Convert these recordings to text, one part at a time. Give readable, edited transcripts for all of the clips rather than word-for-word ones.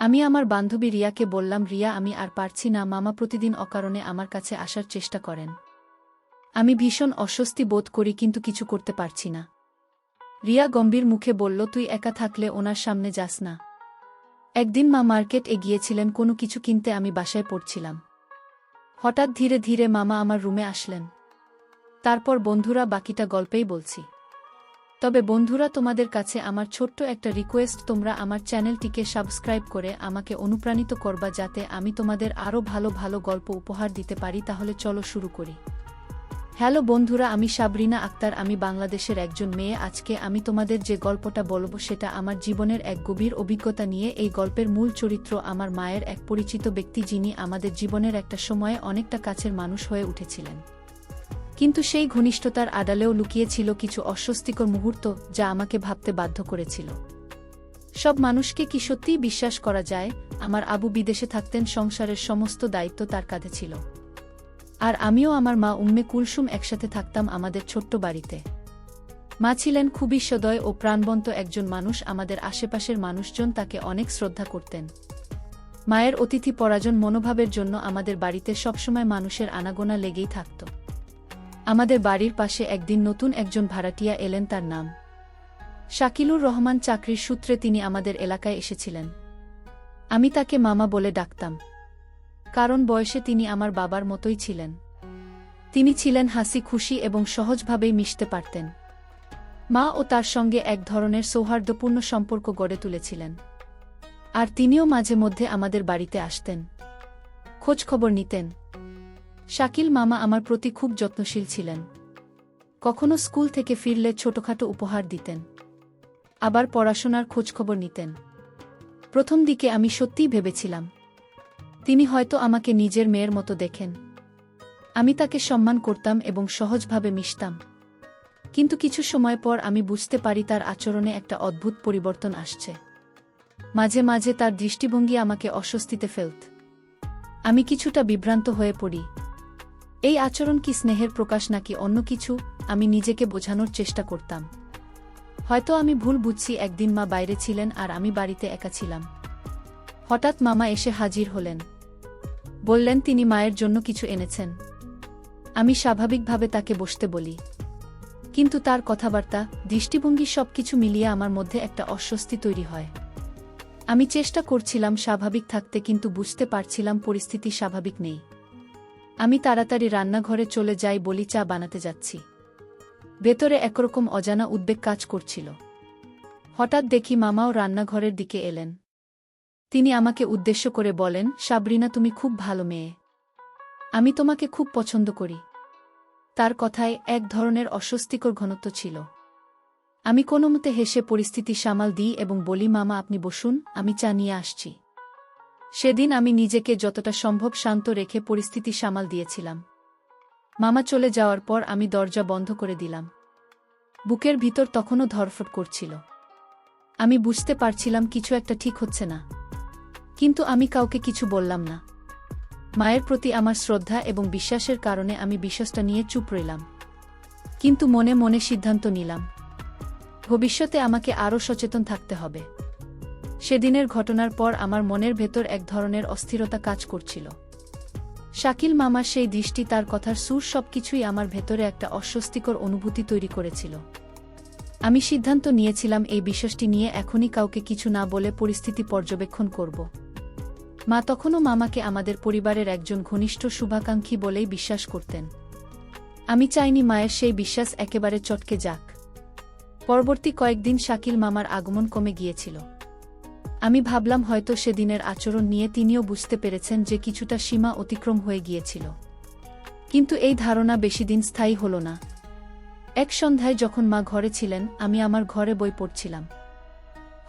আমি আমার বান্ধবী রিয়াকে বললাম, রিয়া আমি আর পারছি না, মামা প্রতিদিন অকারণে আমার কাছে আসার চেষ্টা করেন। আমি ভীষণ অস্বস্তি বোধ করি কিন্তু কিছু করতে পারছি না। রিয়া গম্ভীর মুখে বলল, তুই একা থাকলে ওনার সামনে যাস না। একদিন মা মার্কেট গিয়েছিলেন কোনো কিছু কিনতে, আমি বাসায় পড়ছিলাম। হঠাৎ ধীরে ধীরে মামা আমার রুমে আসলেন। তারপর বন্ধুরা বাকিটা গল্পেই বলছি। তবে বন্ধুরা, তোমাদের কাছে আমার ছোট্ট একটা রিকোয়েস্ট, তোমরা আমার চ্যানেলটিকে সাবস্ক্রাইব করে আমাকে অনুপ্রাণিত করবা যাতে আমি তোমাদের আরও ভালো ভালো গল্প উপহার দিতে পারি। তাহলে চলো শুরু করি। হ্যালো বন্ধুরা, আমি সাবরিনা আক্তার, আমি বাংলাদেশের একজন মেয়ে। আজকে আমি তোমাদের যে গল্পটা বলবো সেটা আমার জীবনের এক গভীর অভিজ্ঞতা নিয়ে। এই গল্পের মূল চরিত্র আমার মায়ের এক পরিচিত ব্যক্তি, যিনি আমাদের জীবনের একটা সময়ে অনেকটা কাছের মানুষ হয়ে উঠেছিলেন। কিন্তু সেই ঘনিষ্ঠতার আড়ালেও লুকিয়েছিল কিছু অস্বস্তিকর মুহূর্ত, যা আমাকে ভাবতে বাধ্য করেছিল। সব মানুষকে কি সত্যিই বিশ্বাস করা যায়? আমার আবু বিদেশে থাকতেন, সংসারের সমস্ত দায়িত্ব তার কাঁধে ছিল। আর আমিও আমার মা উম্মে কুলসুম একসাথে থাকতাম আমাদের ছোট্ট বাড়িতে। মা ছিলেন খুবই সদয় ও প্রাণবন্ত একজন মানুষ। আমাদের আশেপাশের মানুষজন তাকে অনেক শ্রদ্ধা করতেন। মায়ের অতিথি পরায়ণ মনোভাবের জন্য আমাদের বাড়িতে সবসময় মানুষের আনাগোনা লেগেই থাকত। আমাদের বাড়ির পাশে একদিন নতুন একজন ভাড়াটিয়া এলেন, তার নাম শাকিলুর রহমান। চাকরির সূত্রে তিনি আমাদের এলাকায় এসেছিলেন। আমি তাকে মামা বলে ডাকতাম, কারণ বয়সে তিনি আমার বাবার মতোই ছিলেন। তিনি ছিলেন হাসি খুশি এবং সহজভাবেই মিশতে পারতেন। মা ও তার সঙ্গে এক ধরনের সৌহার্দ্যপূর্ণ সম্পর্ক গড়ে তুলেছিলেন। আর তিনিও মাঝে মধ্যে আমাদের বাড়িতে আসতেন, খোঁজ খবর নিতেন। শাকিল মামা আমার প্রতি খুব যত্নশীল ছিলেন। কখনো স্কুল থেকে ফিরলে ছোটখাটো উপহার দিতেন, আবার পড়াশোনার খোঁজখবর নিতেন। প্রথম দিকে আমি সত্যিই ভেবেছিলাম তিনি হয়তো আমাকে নিজের মেয়ের মতো দেখেন। আমি তাকে সম্মান করতাম এবং সহজভাবে মিশতাম। কিন্তু কিছু সময় পর আমি বুঝতে পারি তার আচরণে একটা অদ্ভুত পরিবর্তন আসছে। মাঝে মাঝে তার দৃষ্টিভঙ্গি আমাকে অস্বস্তিতে ফেলত। আমি কিছুটা বিভ্রান্ত হয়ে পড়ি। এই আচরণ কি স্নেহের প্রকাশ নাকি অন্য কিছু? আমি নিজেকে বোঝানোর চেষ্টা করতাম, হয়তো আমি ভুল বুঝছি। একদিন মা বাইরে ছিলেন আর আমি বাড়িতে একা ছিলাম। হঠাৎ মামা এসে হাজির হলেন। বললেন তিনি মায়ের জন্য কিছু এনেছেন। আমি স্বাভাবিকভাবে তাকে বসতে বলি, কিন্তু তার কথাবার্তা, দৃষ্টিভঙ্গি সবকিছু মিলিয়ে আমার মধ্যে একটা অস্বস্তি তৈরি হয়। আমি চেষ্টা করছিলাম স্বাভাবিক থাকতে, কিন্তু বুঝতে পারছিলাম পরিস্থিতি স্বাভাবিক নেই। আমি তাড়াতাড়ি রান্নাঘরে চলে যাই, বলি চা বানাতে যাচ্ছি। ভেতরে একরকম অজানা উদ্বেগ কাজ করছিল। হঠাৎ দেখি মামাও রান্নাঘরের দিকে এলেন। তিনি আমাকে উদ্দেশ্য করে বলেন, সাবরিনা তুমি খুব ভালো মেয়ে, আমি তোমাকে খুব পছন্দ করি। তার কথায় এক ধরনের অস্বস্তিকর ঘনত্ব ছিল। আমি কোনোমতে হেসে পরিস্থিতি সামাল দিই এবং বলি, মামা আপনি বসুন, আমি চা নিয়ে আসছি। সেদিন আমি নিজেকে যতটা সম্ভব শান্ত রেখে পরিস্থিতি সামাল দিয়েছিলাম। মামা চলে যাওয়ার পর আমি দরজা বন্ধ করে দিলাম। বুকের ভিতর তখনও ধড়ফড় করছিল। আমি বুঝতে পারছিলাম কিছু একটা ঠিক হচ্ছে না, কিন্তু আমি কাউকে কিছু বললাম না। মায়ের প্রতি আমার শ্রদ্ধা এবং বিশ্বাসের কারণে আমি বিশ্বাসটা নিয়ে চুপ রইলাম। কিন্তু মনে মনে সিদ্ধান্ত নিলাম, ভবিষ্যতে আমাকে আরও সচেতন থাকতে হবে। সেদিনের ঘটনার পর আমার মনের ভেতর এক ধরনের অস্থিরতা কাজ করছিল। শাকিল মামার সেই দৃষ্টি, তার কথার সুর, সবকিছুই আমার ভেতরে একটা অস্বস্তিকর অনুভূতি তৈরি করেছিল। আমি সিদ্ধান্ত নিয়েছিলাম এই বিষয়টি নিয়ে এখনই কাউকে কিছু না বলে পরিস্থিতি পর্যবেক্ষণ করব। মা তখনও মামাকে আমাদের পরিবারের একজন ঘনিষ্ঠ শুভাকাঙ্ক্ষী বলেই বিশ্বাস করতেন। আমি চাইনি মায়ের সেই বিশ্বাস একেবারে চটকে যাক। পরবর্তী কয়েকদিন শাকিল মামার আগমন কমে গিয়েছিল। আমি ভাবলাম হয়তো সেদিনের আচরণ নিয়ে তিনিও বুঝতে পেরেছেন যে কিছুটা সীমা অতিক্রম হয়ে গিয়েছিল। কিন্তু এই ধারণা বেশিদিন স্থায়ী হল না। এক সন্ধ্যায় যখন মা ঘরে ছিলেন, আমি আমার ঘরে বই পড়ছিলাম।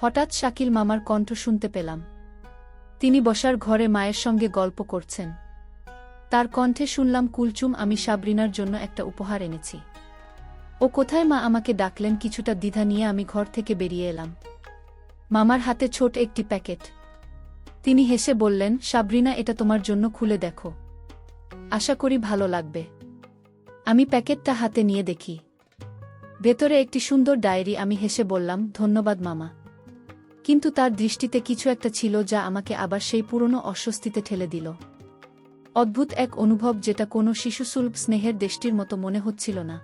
হঠাৎ শাকিল মামার কণ্ঠ শুনতে পেলাম। তিনি বসার ঘরে মায়ের সঙ্গে গল্প করছেন। তার কণ্ঠে শুনলাম, কুলচুম আমি সাবরিনার জন্য একটা উপহার এনেছি। ও কোথায় মা আমাকে ডাকলেন। কিছুটা দ্বিধা নিয়ে আমি ঘর থেকে বেরিয়ে এলাম। মামার হাতে ছোট একটি প্যাকেট। তিনি হেসে বললেন, সাবরিনা এটা তোমার জন্য, খুলে দেখো, আশা করি ভালো লাগবে। আমি প্যাকেটটা হাতে নিয়ে দেখি ভেতরে একটি সুন্দর ডায়েরি। আমি হেসে বললাম, ধন্যবাদ মামা, কিন্তু তার দৃষ্টিতে কিছু একটা ছিল যা আমাকে আবার সেই পুরনো অস্বস্তিতে ঠেলে দিল। অদ্ভুত এক অনুভব, যেটা কোনো শিশুসুলভ স্নেহের দেশটির মতো মনে হচ্ছিল না।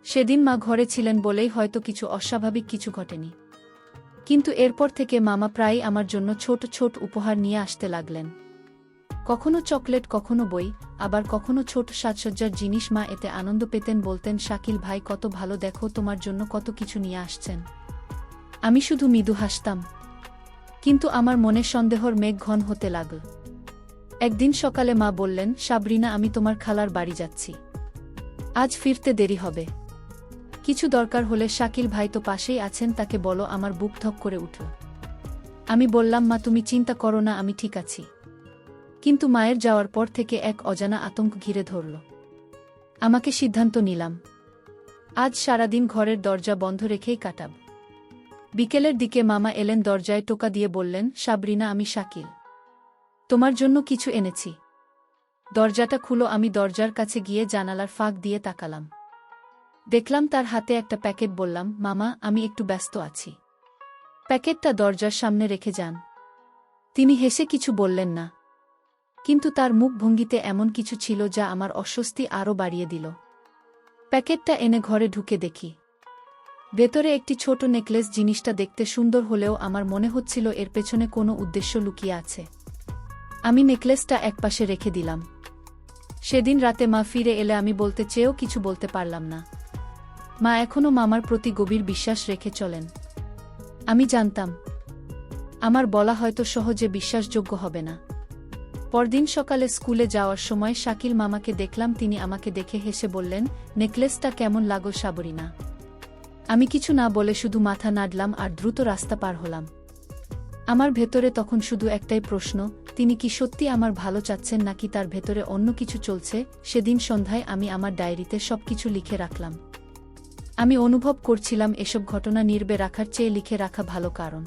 সেদিন মা ঘরে ছিলেন বলেই হয়তো কিছু অস্বাভাবিক কিছু ঘটেনি, কিন্তু এরপর থেকে মামা প্রায়ই আমার জন্য ছোট ছোট উপহার নিয়ে আসতে লাগলেন। কখনো চকলেট, কখনো বই, আবার কখনো ছোট সাজসজ্জার জিনিস। মা এতে আনন্দ পেতেন, বলতেন, শাকিল ভাই কত ভালো, দেখো তোমার জন্য কত কিছু নিয়ে আসছেন। আমি শুধু মৃদু হাসতাম, কিন্তু আমার মনে সন্দেহর মেঘ ঘন হতে লাগল। একদিন সকালে মা বললেন, সাবরিনা, আমি তোমার খালার বাড়ি যাচ্ছি, আজ ফিরতে দেরি হবে। কিছু দরকার হলে শাকিল ভাই তো পাশেই আছেন, তাকে বলো। আমার বুক ধক করে উঠল। আমি বললাম, মা তুমি চিন্তা করো না, আমি ঠিক আছি। কিন্তু মায়ের যাওয়ার পর থেকে এক অজানা আতঙ্ক ঘিরে ধরল আমাকে। সিদ্ধান্ত নিলাম, আজ সারাদিন ঘরের দরজা বন্ধ রেখেই কাটাব। বিকেলের দিকে মামা এলেন, দরজায় টোকা দিয়ে বললেন, সাবরিনা, আমি শাকিল, তোমার জন্য কিছু এনেছি। দরজাটা খুলো। আমি দরজার কাছে গিয়ে জানালার ফাঁক দিয়ে তাকালাম। দেখলাম তার হাতে একটা প্যাকেট। বললাম, মামা, আমি একটু ব্যস্ত আছি। প্যাকেটটা দরজার সামনে রেখে যান। তিনি হেসে কিছু বললেন না, কিন্তু তার মুখভঙ্গিতে এমন কিছু ছিল যা আমার অস্বস্তি আরও বাড়িয়ে দিল। প্যাকেটটা এনে ঘরে ঢুকে দেখি ভেতরে একটি ছোট নেকলেস। জিনিসটা দেখতে সুন্দর হলেও আমার মনে হচ্ছিল এর পেছনে কোনো উদ্দেশ্য লুকিয়ে আছে। আমি নেকলেসটা একপাশে রেখে দিলাম। সেদিন রাতে মা ফিরে এলে আমি বলতে চেয়েও কিছু বলতে পারলাম না। মা এখনও মামার প্রতি গভীর বিশ্বাস রেখে চলেন। আমি জানতাম আমার বলা হয়তো সহজে বিশ্বাসযোগ্য হবে না। পরদিন সকালে স্কুলে যাওয়ার সময় শাকিল মামাকে দেখলাম। তিনি আমাকে দেখে হেসে বললেন, নেকলেসটা কেমন লাগল সাবরিনা? আমি কিছু না বলে শুধু মাথা নাড়লাম আর দ্রুত রাস্তা পার হলাম। আমার ভেতরে তখন শুধু একটাই প্রশ্ন, তিনি কি সত্যি আমার ভালো চাচ্ছেন নাকি তার ভেতরে অন্য কিছু চলছে? সেদিন সন্ধ্যায় আমি আমার ডায়েরিতে সবকিছু লিখে রাখলাম। আমি অনুভব করছিলাম এসব ঘটনা নীরবে রাখার চেয়ে লিখে রাখা ভালো, কারণ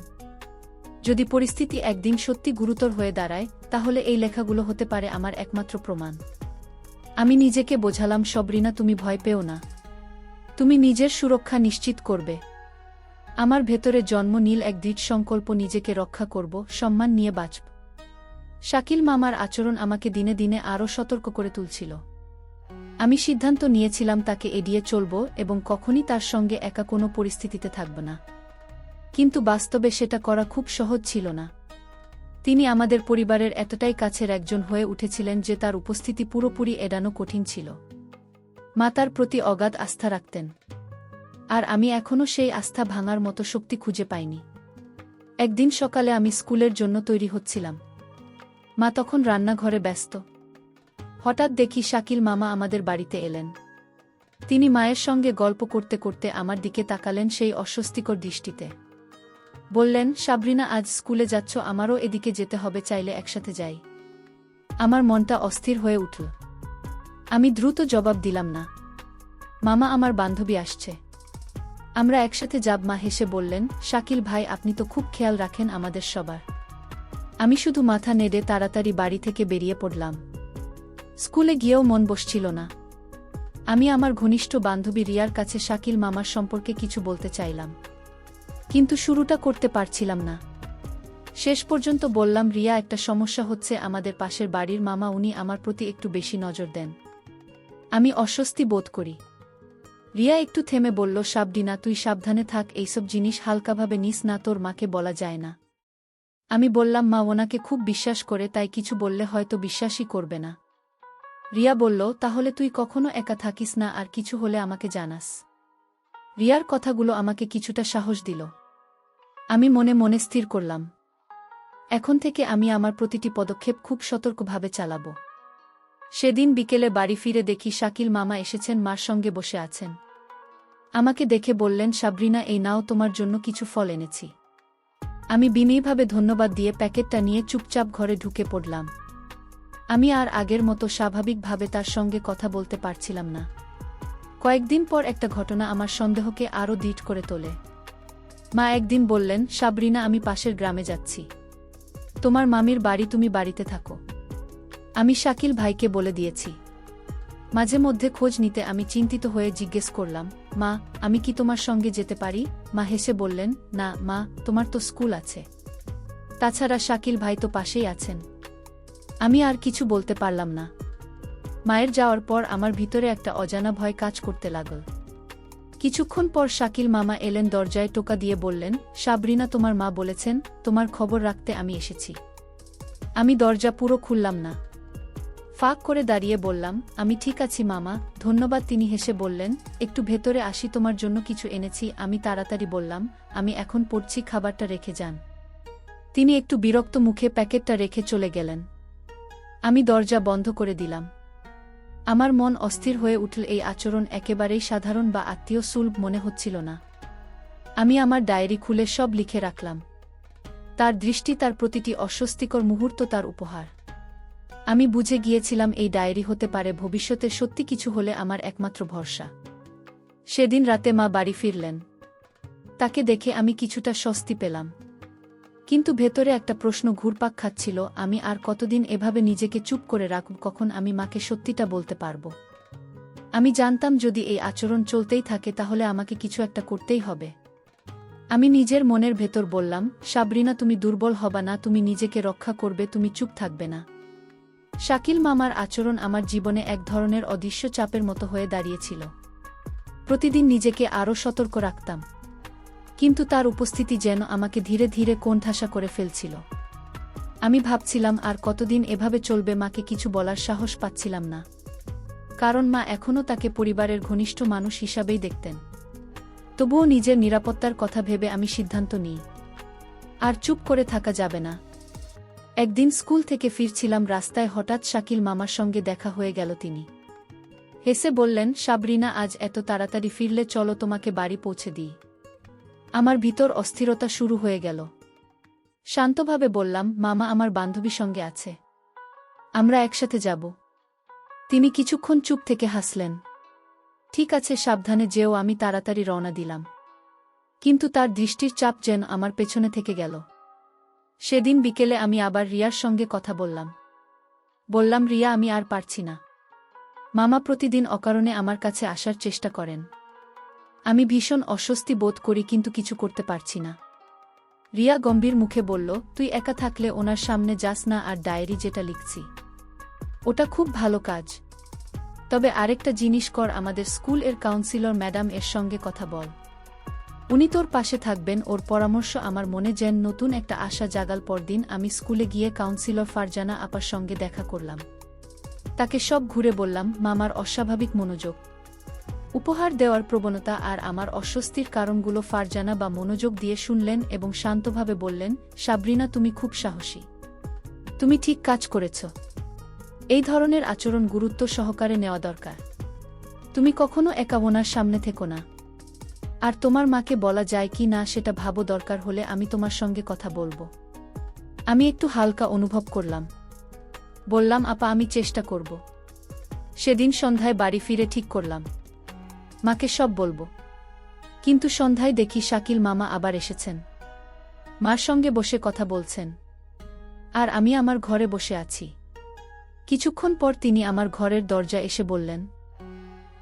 যদি পরিস্থিতি একদিন সত্যি গুরুতর হয়ে দাঁড়ায়, তাহলে এই লেখাগুলো হতে পারে আমার একমাত্র প্রমাণ। আমি নিজেকে বোঝালাম, সাবরিনা, তুমি ভয় পেও না, তুমি নিজের সুরক্ষা নিশ্চিত করবে। আমার ভেতরে জন্ম নিল এক দৃঢ় সংকল্প, নিজেকে রক্ষা করব, সম্মান নিয়ে বাঁচব। শাকিল মামার আচরণ আমাকে দিনে দিনে আরও সতর্ক করে তুলছিল। আমি সিদ্ধান্ত নিয়েছিলাম তাকে এড়িয়ে চলব এবং কখনই তার সঙ্গে একা কোনো পরিস্থিতিতে থাকব না। কিন্তু বাস্তবে সেটা করা খুব সহজ ছিল না। তিনি আমাদের পরিবারের এতটাই কাছের একজন হয়ে উঠেছিলেন যে তার উপস্থিতি পুরোপুরি এড়ানো কঠিন ছিল। মা তার প্রতি অগাধ আস্থা রাখতেন, আর আমি এখনও সেই আস্থা ভাঙার মতো শক্তি খুঁজে পাইনি। একদিন সকালে আমি স্কুলের জন্য তৈরি হচ্ছিলাম। মা তখন রান্নাঘরে ব্যস্ত। হঠাৎ দেখি শাকিল মামা আমাদের বাড়িতে এলেন। তিনি মায়ের সঙ্গে গল্প করতে করতে আমার দিকে তাকালেন সেই অস্বস্তিকর দৃষ্টিতে। বললেন, সাবরিনা, আজ স্কুলে যাচ্ছ? আমারও এদিকে যেতে হবে, চাইলে একসাথে যাই। আমার মনটা অস্থির হয়ে উঠল। আমি দ্রুত জবাব দিলাম, না মামা, আমার বান্ধবী আসছে, আমরা একসাথে যাব। মা হেসে বললেন, শাকিল ভাই, আপনি তো খুব খেয়াল রাখেন আমাদের সবার। আমি শুধু মাথা নেড়ে তাড়াতাড়ি বাড়ি থেকে বেরিয়ে পড়লাম। স্কুলে গিয়েও মন বসছিল না। আমি আমার ঘনিষ্ঠ বান্ধবী রিয়ার কাছে শাকিল মামার সম্পর্কে কিছু বলতে চাইলাম, কিন্তু শুরুটা করতে পারছিলাম না। শেষ পর্যন্ত বললাম, রিয়া, একটা সমস্যা হচ্ছে। আমাদের পাশের বাড়ির মামা, উনি আমার প্রতি একটু বেশি নজর দেন। আমি অস্বস্তি বোধ করি। রিয়া একটু থেমে বলল, সাবরিনা, তুই সাবধানে থাক, এইসব জিনিস হালকাভাবে নিস না, তোর মাকে বলা যায় না। আমি বললাম, মা ওনাকে খুব বিশ্বাস করে, তাই কিছু বললে হয়তো বিশ্বাসই করবে না। রিয়া বলল, তাহলে তুই কখনো একা থাকিস না, আর কিছু হলে আমাকে জানাস। রিয়ার কথাগুলো আমাকে কিছুটা সাহস দিল। আমি মনে মনে স্থির করলাম, এখন থেকে আমি আমার প্রতিটি পদক্ষেপ খুব সতর্কভাবে চালাব। সেদিন বিকেলে বাড়ি ফিরে দেখি শাকিল মামা এসেছেন, মার সঙ্গে বসে আছেন। আমাকে দেখে বললেন, সাবরিনা, এই নাও, তোমার জন্য কিছু ফল এনেছি। আমি বিনয়ীভাবে ধন্যবাদ দিয়ে প্যাকেটটা নিয়ে চুপচাপ ঘরে ঢুকে পড়লাম। আমি আর আগের মতো স্বাভাবিকভাবে তার সঙ্গে কথা বলতে পারছিলাম না। কয়েকদিন পর একটা ঘটনা আমার সন্দেহকে আরও দৃঢ় করে তোলে। মা একদিন বললেন, সাবরিনা, আমি পাশের গ্রামে যাচ্ছি, তোমার মামির বাড়ি, তুমি বাড়িতে থাকো। আমি শাকিল ভাইকে বলে দিয়েছি। মাঝে মধ্যে খোঁজ নিতে আমি চিন্তিত হয়ে জিজ্ঞেস করলাম, মা, আমি কি তোমার সঙ্গে যেতে পারি? মা হেসে বললেন, না মা, তোমার তো স্কুল আছে। তাছাড়া শাকিল ভাই তো পাশেই আছেন। আমি আর কিছু বলতে পারলাম না। মায়ের যাওয়ার পর আমার ভিতরে একটা অজানা ভয় কাজ করতে লাগল। কিছুক্ষণ পর শাকিল মামা এলেন, দরজায় টোকা দিয়ে বললেন, সাবরিনা, তোমার মা বলেছেন তোমার খবর রাখতে আমি এসেছি। আমি দরজা পুরো খুললাম না। ফাঁক করে দাঁড়িয়ে বললাম, আমি ঠিক আছি মামা, ধন্যবাদ। তিনি হেসে বললেন, একটু ভেতরে আসি, তোমার জন্য কিছু এনেছি। আমি তাড়াতাড়ি বললাম, আমি এখন পড়ছি, খাবারটা রেখে যান। তিনি একটু বিরক্ত মুখে প্যাকেটটা রেখে চলে গেলেন। আমি দরজা বন্ধ করে দিলাম। আমার মন অস্থির হয়ে উঠল। এই আচরণ একেবারেই সাধারণ বা আত্মীয় সুলভ মনে হচ্ছিল না। আমি আমার ডায়েরি খুলে সব লিখে রাখলাম। তার দৃষ্টি, তার প্রতিটি অস্বস্তিকর মুহূর্ত তার উপহার। আমি বুঝে গিয়েছিলাম এই ডায়েরি হতে পারে ভবিষ্যতে সত্যি কিছু হলে আমার একমাত্র ভরসা। সেদিন রাতে মা বাড়ি ফিরলেন। তাকে দেখে আমি কিছুটা স্বস্তি পেলাম, কিন্তু ভেতরে একটা প্রশ্ন ঘুরপাক খাচ্ছিল, আমি আর কতদিন এভাবে নিজেকে চুপ করে রাখব? কখন আমি মাকে সত্যিটা বলতে পারব? আমি জানতাম যদি এই আচরণ চলতেই থাকে তাহলে আমাকে কিছু একটা করতেই হবে। আমি নিজের মনের ভেতর বললাম, সাবরিনা, তুমি দুর্বল হবা না, তুমি নিজেকে রক্ষা করবে, তুমি চুপ থাকবে না। শাকিল মামার আচরণ আমার জীবনে এক ধরনের অদৃশ্য চাপের মতো হয়ে দাঁড়িয়েছিল। প্রতিদিন নিজেকে আরও সতর্ক রাখতাম, কিন্তু তার উপস্থিতি যেন আমাকে ধীরে ধীরে কোণঠাসা করে ফেলছিল। আমি ভাবছিলাম আর কতদিন এভাবে চলবে। মাকে কিছু বলার সাহস পাচ্ছিলাম না, কারণ মা এখনও তাকে পরিবারের ঘনিষ্ঠ মানুষ হিসাবেই দেখতেন। তবুও নিজের নিরাপত্তার কথা ভেবে আমি সিদ্ধান্ত নিই, আর চুপ করে থাকা যাবে না। একদিন স্কুল থেকে ফিরছিলাম, রাস্তায় হঠাৎ শাকিল মামার সঙ্গে দেখা হয়ে গেল। তিনি হেসে বললেন, সাবরিনা, আজ এত তাড়াতাড়ি ফিরলে, চলো তোমাকে বাড়ি পৌঁছে দিই। আমার ভিতর অস্থিরতা শুরু হয়ে গেল। শান্তভাবে বললাম, মামা আমার বান্ধবী সঙ্গে আছে, আমরা একসাথে যাব। তিনি কিছুক্ষণ চুপ থেকে হাসলেন। ঠিক আছে, সাবধানে যেও। আমি তাড়াতাড়ি রওনা দিলাম, কিন্তু তার দৃষ্টির চাপ যেন আমার পেছনে থেকে গেল। সেদিন বিকেলে আমি আবার রিয়ার সঙ্গে কথা বললাম, রিয়া, আমি আর পারছি না। মামা প্রতিদিন অকারণে আমার কাছে আসার চেষ্টা করেন। আমি ভীষণ অস্বস্তি বোধ করি, কিন্তু কিছু করতে পারছি না। রিয়া গম্ভীর মুখে বলল, তুই একা থাকলে ওনার সামনে যাস না, আর ডায়েরি যেটা লিখছি ওটা খুব ভালো কাজ। তবে আরেকটা জিনিস কর, আমাদের স্কুল এর কাউন্সিলর ম্যাডাম এর সঙ্গে কথা বল। উনি তোর পাশে থাকবেন। ওর পরামর্শ আমার মনে যেন নতুন একটা আশা জাগাল। পরদিন আমি স্কুলে গিয়ে কাউন্সিলর ফারজানা আপার সঙ্গে দেখা করলাম। তাকে সব ঘুরে বললাম, মামার অস্বাভাবিক মনোযোগ, উপহার দেওয়ার প্রবণতা আর আমার অস্বস্তির কারণগুলো ফারজানা বা মনোযোগ দিয়ে শুনলেন এবং শান্তভাবে বললেন, সাবরিনা, তুমি খুব সাহসী, তুমি ঠিক কাজ করেছ। এই ধরনের আচরণ গুরুত্ব সহকারে নেওয়া দরকার। তুমি কখনো একা ওনার সামনে থেকো না। আর তোমার মাকে বলা যায় কি না সেটা ভাবো, দরকার হলে আমি তোমার সঙ্গে কথা বলবো। আমি একটু হালকা অনুভব করলাম। বললাম, আপা, আমি চেষ্টা করব। সেদিন সন্ধ্যায় বাড়ি ফিরে ঠিক করলাম মাকে সব বলবো। কিন্তু সন্ধ্যায় দেখি শাকিল মামা আবার এসেছেন, মার সঙ্গে বসে কথা বলছেন, আর আমি আমার ঘরে বসে আছি। কিছুক্ষণ পর তিনি আমার ঘরের দরজা এসে বললেন,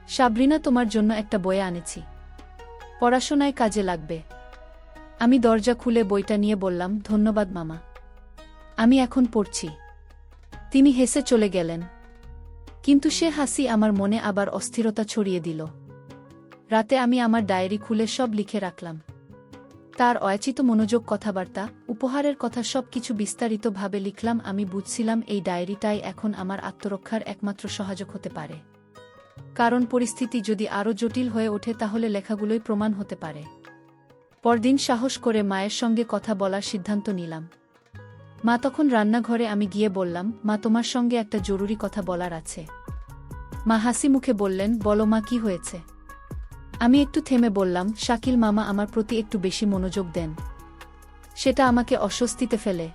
সাবরিনা, তোমার জন্য একটা বই আনেছি, পড়াশোনায় কাজে লাগবে। আমি দরজা খুলে বইটা নিয়ে বললাম, ধন্যবাদ মামা, আমি এখন পড়ছি। তিনি হেসে চলে গেলেন, কিন্তু সে হাসি আমার মনে আবার অস্থিরতা ছড়িয়ে দিল। রাতে আমি আমার ডায়েরি খুলে সব লিখে রাখলাম। তার অয়াচিত মনোযোগ, কথাবার্তা, উপহারের কথা, সবকিছু বিস্তারিতভাবে লিখলাম। আমি বুঝছিলাম এই ডায়েরিটাই এখন আমার আত্মরক্ষার একমাত্র সহায়ক হতে পারে। কারণ পরিস্থিতি যদি আরও জটিল হয়ে ওঠে তাহলে লেখাগুলোই প্রমাণ হতে পারে। পরদিন সাহস করে মায়ের সঙ্গে কথা বলার সিদ্ধান্ত নিলাম। মা তখন রান্নাঘরে। আমি গিয়ে বললাম, মা, তোমার সঙ্গে একটা জরুরি কথা বলার আছে। মা হাসি মুখে বললেন, বলো মা, কি হয়েছে? আমি একটু থেমে বললাম, শাকিল মামা আমার প্রতি একটু বেশি মনোযোগ দেন, সেটা আমাকে অস্বস্তিতে ফেলে।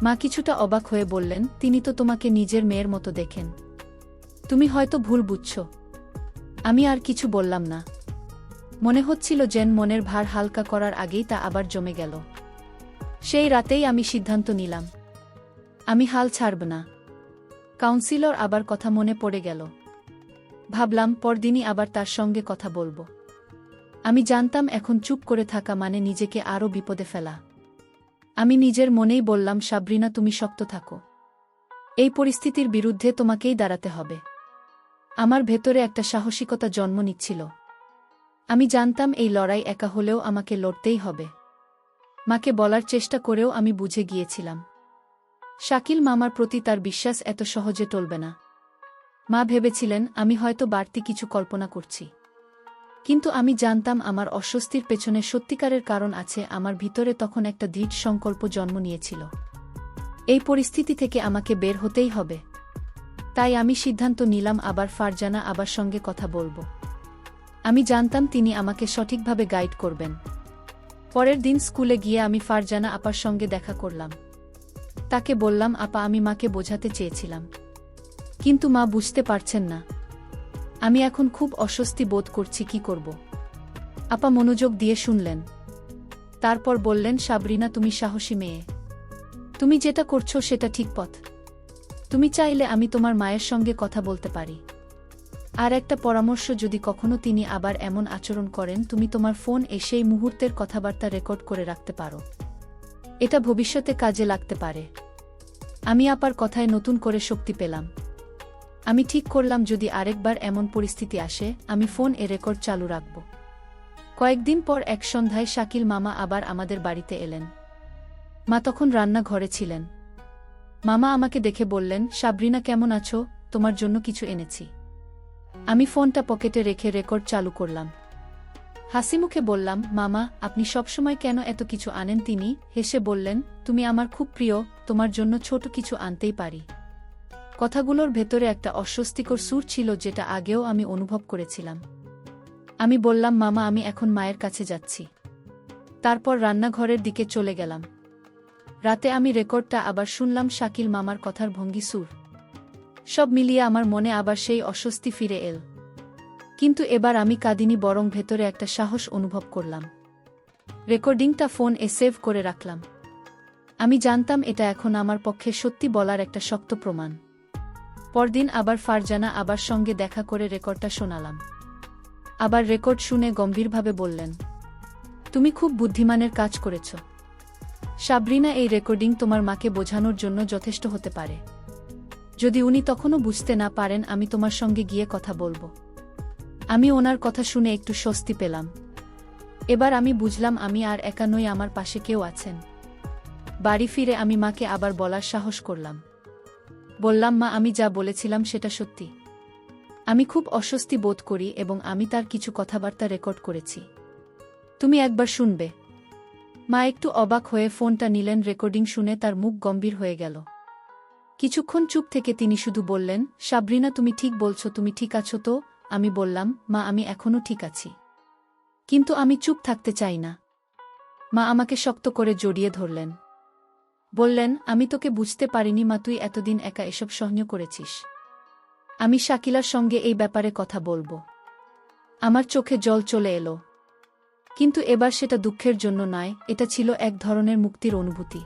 মা কিছুটা অবাক হয়ে বললেন, তিনি তো তোমাকে নিজের মেয়ের মতো দেখেন, তুমি হয়তো ভুল বুঝছ। আমি আর কিছু বললাম না। মনে হচ্ছিল যেন মনের ভার হালকা করার আগেই তা আবার জমে গেল। সেই রাতেই আমি সিদ্ধান্ত নিলাম, আমি হাল ছাড়ব না। কাউন্সিলর আবার কথা মনে পড়ে গেল। ভাবলাম পরদিনই আবার তার সঙ্গে কথা বলবো। আমি জানতাম এখন চুপ করে থাকা মানে নিজেকে আরও বিপদে ফেলা। আমি নিজের মনেই বললাম, সাবরিনা, তুমি শক্ত থাকো। এই পরিস্থিতির বিরুদ্ধে তোমাকেই দাঁড়াতে হবে। আমার ভেতরে একটা সাহসিকতা জন্ম নিচ্ছিল। আমি জানতাম এই লড়াই একা হলেও আমাকে লড়তেই হবে। মাকে বলার চেষ্টা করেও আমি বুঝে গিয়েছিলাম শাকিল মামার প্রতি তার বিশ্বাস এত সহজে টলবে না। মা ভেবেছিলেন আমি হয়তো বাড়তি কিছু কল্পনা করছি, কিন্তু আমি জানতাম আমার অস্বস্তির পেছনে সত্যিকারের কারণ আছে। আমার ভিতরে তখন একটা দৃঢ় সংকল্প জন্ম নিয়েছিল, এই পরিস্থিতি থেকে আমাকে বের হতেই হবে। তাই আমি সিদ্ধান্ত নিলাম আবার ফারজানা আবার সঙ্গে কথা বলবো। আমি জানতাম তিনি আমাকে সঠিকভাবে গাইড করবেন। পরের দিন স্কুলে গিয়ে আমি ফারজানা আপার সঙ্গে দেখা করলাম। তাকে বললাম, আপা, আমি মাকে বোঝাতে চেয়েছিলাম, কিন্তু মা বুঝতে পারছেন না। আমি এখন খুব অস্বস্তি বোধ করছি, কি করব? আপা মনোযোগ দিয়ে শুনলেন। তারপর বললেন, সাবরিনা, তুমি সাহসী মেয়ে। তুমি যেটা করছো সেটা ঠিক পথ। তুমি চাইলে আমি তোমার মায়ের সঙ্গে কথা বলতে পারি। আর একটা পরামর্শ, যদি কখনো তিনি আবার এমন আচরণ করেন, তুমি তোমার ফোন সেই মুহূর্তের কথাবার্তা রেকর্ড করে রাখতে পারো। এটা ভবিষ্যতে কাজে লাগতে পারে। আমি আপার কথায় নতুন করে শক্তি পেলাম। আমি ঠিক করলাম যদি আরেকবার এমন পরিস্থিতি আসে, আমি ফোন রেকর্ড চালু রাখব। কয়েকদিন পর এক সন্ধ্যায় শাকিল মামা আবার আমাদের বাড়িতে এলেন। মা তখন রান্নাঘরে ছিলেন। মামা আমাকে দেখে বললেন, সাবরিনা, কেমন আছো? তোমার জন্য কিছু এনেছি। আমি ফোনটা পকেটে রেখে রেকর্ড চালু করলাম। হাসিমুখে বললাম, মামা, আপনি সবসময় কেন এত কিছু আনেন? তিনি হেসে বললেন, তুমি আমার খুব প্রিয়, তোমার জন্য ছোট কিছু আনতেই পারি। কথাগুলোর ভেতরে একটা অস্বস্তিকর সুর ছিল, যেটা আগেও আমি অনুভব করেছিলাম। আমি বললাম, মামা, আমি এখন মায়ের কাছে যাচ্ছি। তারপর রান্নাঘরের দিকে চলে গেলাম। রাতে আমি রেকর্ডটা আবার শুনলাম, শাকিল মামার কথার ভঙ্গি, সুর, সব মিলিয়ে আমার মনে আবার সেই অস্বস্তি ফিরে এল। কিন্তু এবার আমি কাঁদিনি, বরং ভেতরে একটা সাহস অনুভব করলাম। রেকর্ডিংটা ফোন সেভ করে রাখলাম। আমি জানতাম এটা এখন আমার পক্ষে সত্যি বলার একটা শক্ত প্রমাণ। পরদিন আবার ফারজানা আবার সঙ্গে দেখা করে রেকর্ডটা শোনালাম। আবার রেকর্ড শুনে গম্ভীরভাবে বললেন, তুমি খুব বুদ্ধিমানের কাজ করেছ সাবরিনা। এই রেকর্ডিং তোমার মাকে বোঝানোর জন্য যথেষ্ট হতে পারে। যদি উনি তখনও বুঝতে না পারেন, আমি তোমার সঙ্গে গিয়ে কথা বলবো। আমি ওনার কথা শুনে একটু স্বস্তি পেলাম। এবার আমি বুঝলাম আমি আর একা নই, আমার পাশে কেউ আছেন। বাড়ি ফিরে আমি মাকে আবার বলার সাহস করলাম। বললাম, মা, আমি যা বলেছিলাম সেটা সত্যি। আমি খুব অস্বস্তি বোধ করি এবং আমি তার কিছু কথাবার্তা রেকর্ড করেছি। তুমি একবার শুনবে? মা একটু অবাক হয়ে ফোনটা নিলেন। রেকর্ডিং শুনে তার মুখ গম্ভীর হয়ে গেল। কিছুক্ষণ চুপ থেকে তিনি শুধু বললেন, সাবরিনা, তুমি ঠিক বলছো, তুমি ঠিক আছো তো? আমি বললাম, মা, আমি এখনও ঠিক আছি, কিন্তু আমি চুপ থাকতে চাই না। মা আমাকে শক্ত করে জড়িয়ে ধরলেন। বললেন, আমি তোকে বুঝতে পারিনি মা, তুই এতদিন একা এসব সহ্য করেছিস। আমি শাকিলার সঙ্গে এই ব্যাপারে কথা বলবো। আমার চোখে জল চলে এলো, কিন্তু এবার সেটা দুঃখের জন্য নয়, এটা ছিল এক ধরনের মুক্তির অনুভূতি।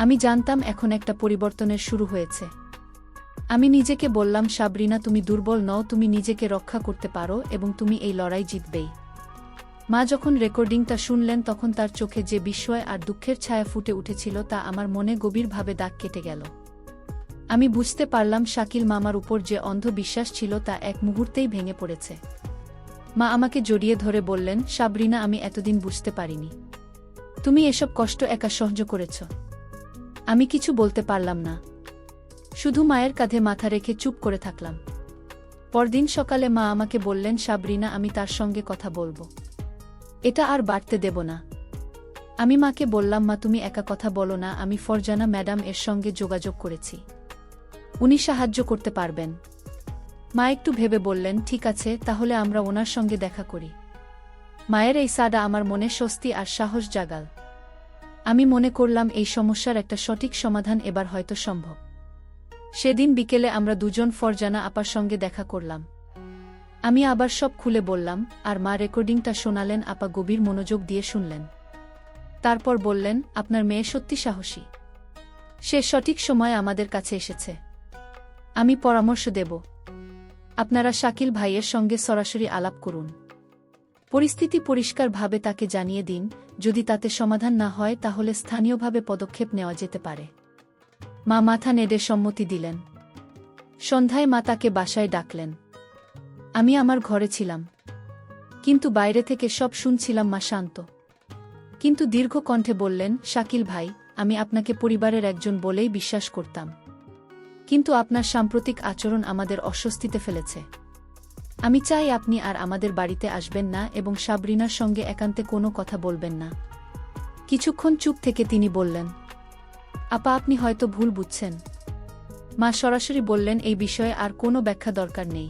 আমি জানতাম এখন একটা পরিবর্তনের শুরু হয়েছে। আমি নিজেকে বললাম, সাবরিনা, তুমি দুর্বল নও, তুমি নিজেকে রক্ষা করতে পারো এবং তুমি এই লড়াই জিতবেই। মা যখন রেকর্ডিংটা শুনলেন, তখন তার চোখে যে বিস্ময় আর দুঃখের ছায়া ফুটে উঠেছিল, তা আমার মনে গভীরভাবে দাগ কেটে গেল। আমি বুঝতে পারলাম শাকিল মামার উপর যে অন্ধ বিশ্বাস ছিল তা এক মুহূর্তেই ভেঙে পড়েছে। মা আমাকে জড়িয়ে ধরে বললেন, সাবরিনা, আমি এতদিন বুঝতে পারিনি তুমি এসব কষ্ট একা সহ্য করেছ। আমি কিছু বলতে পারলাম না, শুধু মায়ের কাঁধে মাথা রেখে চুপ করে থাকলাম। পরদিন সকালে মা আমাকে বললেন, সাবরিনা, আমি তার সঙ্গে কথা বলবো, এটা আর বাড়তে দেব না। আমি মাকে বললাম, মা, তুমি একা কথা বলো না, আমি ফারজানা ম্যাডাম এর সঙ্গে যোগাযোগ করেছি, উনি সাহায্য করতে পারবেন। মা একটু ভেবে বললেন, ঠিক আছে, তাহলে আমরা ওনার সঙ্গে দেখা করি। মায়ের এই সাড়া আমার মনে স্বস্তি আর সাহস জাগাল। আমি মনে করলাম এই সমস্যার একটা সঠিক সমাধান এবার হয়তো সম্ভব। সেদিন বিকেলে আমরা দুজন ফারজানা আপার সঙ্গে দেখা করলাম। আমি আবার সব খুলে বললাম, আর মা রেকর্ডিংটা শোনালেন। আপা গভীর মনোযোগ দিয়ে শুনলেন। তারপর বললেন, আপনার মেয়ে সত্যি সাহসী, সে সঠিক সময় আমাদের কাছে এসেছে। আমি পরামর্শ দেব, আপনারা শাকিল ভাইয়ের সঙ্গে সরাসরি আলাপ করুন। পরিস্থিতি পরিষ্কারভাবে তাকে জানিয়ে দিন, যদি তাতে সমাধান না হয় তাহলে স্থানীয়ভাবে পদক্ষেপ নেওয়া যেতে পারে। মা মাথা নেড়ে সম্মতি দিলেন। সন্ধ্যায় মা তাকে বাসায় ডাকলেন। আমি আমার ঘরে ছিলাম, কিন্তু বাইরে থেকে সব শুনছিলাম। মা শান্ত কিন্তু দীর্ঘ কণ্ঠে বললেন, শাকিল ভাই, আমি আপনাকে পরিবারের একজন বলেই বিশ্বাস করতাম, কিন্তু আপনার সাম্প্রতিক আচরণ আমাদের অস্বস্তিতে ফেলেছে। আমি চাই আপনি আর আমাদের বাড়িতে আসবেন না এবং সাবরিনার সঙ্গে একান্তে কোনো কথা বলবেন না। কিছুক্ষণ চুপ থেকে তিনি বললেন, আপা, আপনি হয়তো ভুল বুঝছেন। মা সরাসরি বললেন, এই বিষয়ে আর কোনো ব্যাখ্যা দরকার নেই,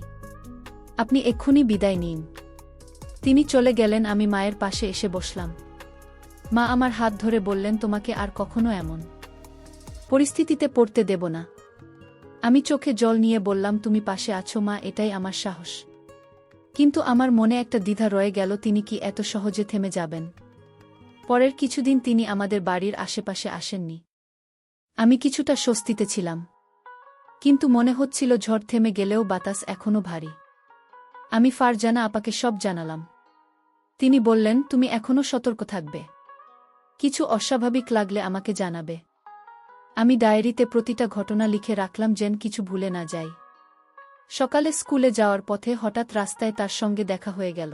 আপনি এক্ষুনি বিদায় নিন। তিনি চলে গেলেন। আমি মায়ের পাশে এসে বসলাম। মা আমার হাত ধরে বললেন, তোমাকে আর কখনো এমন পরিস্থিতিতে পড়তে দেব না। আমি চোখে জল নিয়ে বললাম, তুমি পাশে আছো মা, এটাই আমার সাহস। কিন্তু আমার মনে একটা দ্বিধা রয়ে গেল, তিনি কি এত সহজে থেমে যাবেন? পরের কিছুদিন তিনি আমাদের বাড়ির আশেপাশে আসেননি। আমি কিছুটা স্বস্তিতে ছিলাম, কিন্তু মনে হচ্ছিল ঝড় থেমে গেলেও বাতাস এখনো ভারী। আমি ফারজানা আপাকে সব জানালাম। তিনি বললেন, তুমি এখনো সতর্ক থাকবে, কিছু অস্বাভাবিক লাগলে আমাকে জানাবে। আমি ডায়েরিতে প্রতিটা ঘটনা লিখে রাখলাম যেন কিছু ভুলে না যাই। সকালে স্কুলে যাওয়ার পথে হঠাৎ রাস্তায় তার সঙ্গে দেখা হয়ে গেল।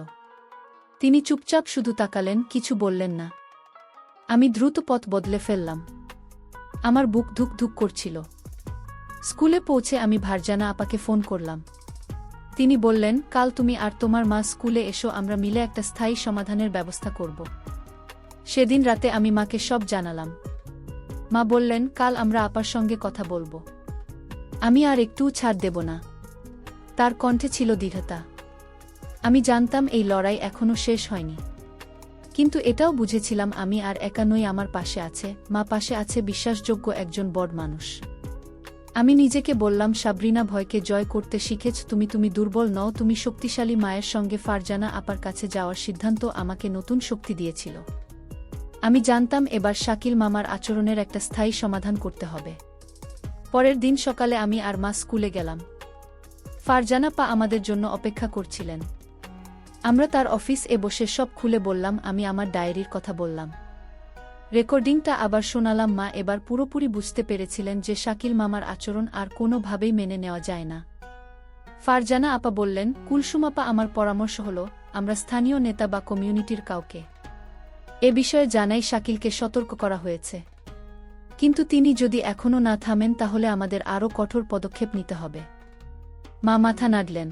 তিনি চুপচাপ শুধু তাকালেন, কিছু বললেন না। আমি দ্রুত পথ বদলে ফেললাম। আমার বুক ধুক ধুক করছিল। স্কুলে পৌঁছে আমি ফারজানা আপাকে ফোন করলাম। তিনি বললেন, কাল তুমি আর তোমার মা স্কুলে এসো, আমরা মিলে একটা স্থায়ী সমাধানের ব্যবস্থা করব। সেদিন রাতে আমি মাকে সব জানালাম। মা বললেন, কাল আমরা আপার সঙ্গে কথা বলবো। আমি আর একটু ছাড় দেব না। তার কণ্ঠে ছিল দৃঢ়তা। আমি জানতাম এই লড়াই এখনো শেষ হয়নি, কিন্তু এটাও বুঝেছিলাম আমি আর একা নই। আমার পাশে আছে মা, পাশে আছে বিশ্বাসযোগ্য একজন বড় মানুষ। আমি নিজেকে বললাম, সাবরিনা, ভয়কে জয় করতে শিখেছ তুমি, তুমি দুর্বল নও, তুমি শক্তিশালী। মায়ের সঙ্গে ফারজানা আপার কাছে যাওয়ার সিদ্ধান্ত আমাকে নতুন শক্তি দিয়েছিল। আমি জানতাম এবার শাকিল মামার আচরণের একটা স্থায়ী সমাধান করতে হবে। পরের দিন সকালে আমি আর মা স্কুলে গেলাম। ফারজানা পা আমাদের জন্য অপেক্ষা করছিলেন। আমরা তার অফিসে বসে সব খুলে বললাম। আমি আমার ডায়েরির কথা বললাম, রেকর্ডিংটা আবার শোনালাম। মা এবার পুরোপুরি বুঝতে পেরেছিলেন যে শাকিল মামার আচরণ আর কোনোভাবেই মেনে নেওয়া যায় না। ফারজানা আপা বললেন, কুলসুম আপা, আমার পরামর্শ হলো আমরা স্থানীয় নেতা বা কমিউনিটির কাউকে এ বিষয়ে জানাই। শাকিলকে সতর্ক করা হয়েছে, কিন্তু তিনি যদি এখনও না থামেন তাহলে আমাদের আরও কঠোর পদক্ষেপ নিতে হবে। মা মাথা নাড়লেন।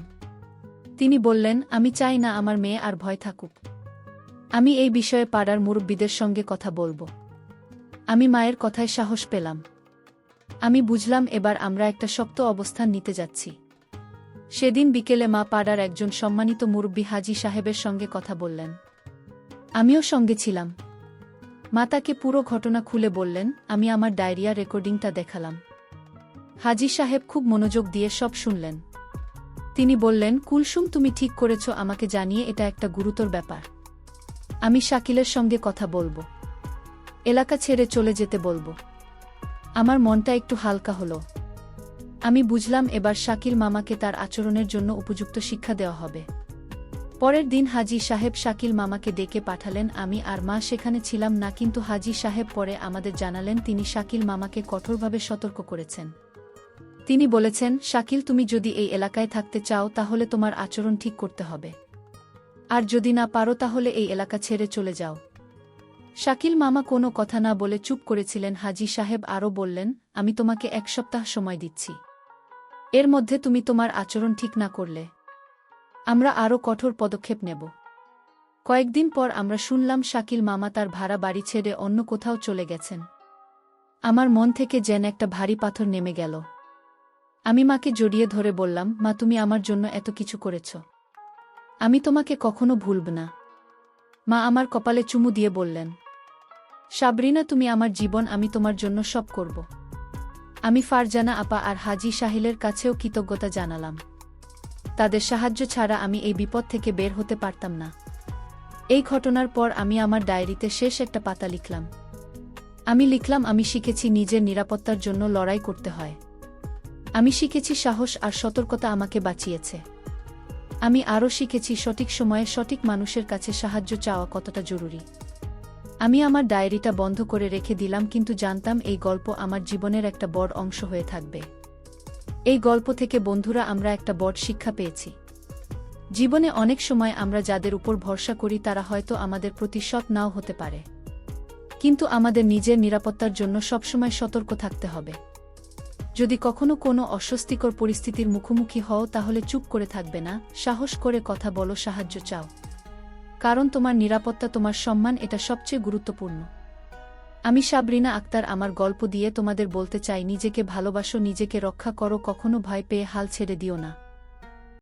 তিনি বললেন, আমি চাই না আমার মেয়ে আর ভয় থাকুক। আমি এই বিষয়ে পাড়ার মুরব্বীদের সঙ্গে কথা বলবো। আমি মায়ের কথায় সাহস পেলাম। আমি বুঝলাম এবার আমরা একটা শক্ত অবস্থান নিতে যাচ্ছি। সেদিন বিকেলে মা পাড়ার একজন সম্মানিত মুরব্বী হাজী সাহেবের সঙ্গে কথা বললেন। আমিও সঙ্গে ছিলাম। মা তাকে পুরো ঘটনা খুলে বললেন। আমি আমার ডায়রিয়া রেকর্ডিংটা দেখালাম। হাজী সাহেব খুব মনোযোগ দিয়ে সব শুনলেন। তিনি বললেন, কুলসুম, তুমি ঠিক করেছ আমাকে জানিয়ে, এটা একটা গুরুতর ব্যাপার। আমি শাকিলের সঙ্গে কথা বলবো, এলাকা ছেড়ে চলে যেতে বলবো। আমার মনটা একটু হালকা হলো। আমি বুঝলাম এবার শাকিল মামাকে তার আচরণের জন্য উপযুক্ত শিক্ষা দেওয়া হবে। পরের দিন হাজী সাহেব শাকিল মামাকে ডেকে পাঠালেন। আমি আর মা সেখানে ছিলাম না, কিন্তু হাজী সাহেব পরে আমাদের জানালেন তিনি শাকিল মামাকে কঠোরভাবে সতর্ক করেছেন। তিনি বলেছেন, শাকিল, তুমি যদি এই এলাকায় থাকতে চাও তাহলে তোমার আচরণ ঠিক করতে হবে, আর যদি না পারো তাহলে এই এলাকা ছেড়ে চলে যাও। শাকিল মামা কোনো কথা না বলে চুপ করেছিলেন। হাজী সাহেব আরও বললেন, আমি তোমাকে 1 সপ্তাহ সময় দিচ্ছি। এর মধ্যে তুমি তোমার আচরণ ঠিক না করলে আমরা আরও কঠোর পদক্ষেপ নেব। কয়েকদিন পর আমরা শুনলাম শাকিল মামা তার ভাড়া বাড়ি ছেড়ে অন্য কোথাও চলে গেছেন। আমার মন থেকে যেন একটা ভারী পাথর নেমে গেল। আমি মাকে জড়িয়ে ধরে বললাম, মা, তুমি আমার জন্য এত কিছু করেছ, আমি তোমাকে কখনো ভুলব না। মা আমার কপালে চুমু দিয়ে বললেন, সাবরিনা, তুমি আমার জীবন, আমি তোমার জন্য সব করব। আমি ফারজানা আপা আর হাজী সাহিলের কাছেও কৃতজ্ঞতা জানালাম। তাদের সাহায্য ছাড়া আমি এই বিপদ থেকে বের হতে পারতাম না। এই ঘটনার পর আমি আমার ডায়েরিতে শেষ একটা পাতা লিখলাম। আমি লিখলাম, আমি শিখেছি নিজের নিরাপত্তার জন্য লড়াই করতে হয়। আমি শিখেছি সাহস আর সতর্কতা আমাকে বাঁচিয়েছে। আমি আরও শিখেছি সঠিক সময়ে সঠিক মানুষের কাছে সাহায্য চাওয়া কতটা জরুরি। আমি আমার ডায়েরিটা বন্ধ করে রেখে দিলাম, কিন্তু জানতাম এই গল্প আমার জীবনের একটা বড় অংশ হয়ে থাকবে। এই গল্প থেকে বন্ধুরা আমরা একটা বড় শিক্ষা পেয়েছি। জীবনে অনেক সময় আমরা যাদের উপর ভরসা করি তারা হয়তো আমাদের প্রতি সৎ নাও হতে পারে, কিন্তু আমাদের নিজের নিরাপত্তার জন্য সবসময় সতর্ক থাকতে হবে। যদি কখনো কোনো অস্বস্তিকর পরিস্থিতির মুখোমুখি হও তাহলে চুপ করে থাকবে না, সাহস করে কথা বলো, সাহায্য চাও। কারণ তোমার নিরাপত্তা, তোমার সম্মান, এটা সবচেয়ে গুরুত্বপূর্ণ। আমি সাবরিনা আক্তার আমার গল্প দিয়ে তোমাদের বলতে চাই, নিজেকে ভালোবাসো, নিজেকে রক্ষা করো, কখনো ভয় পেয়ে হাল ছেড়ে দিও না।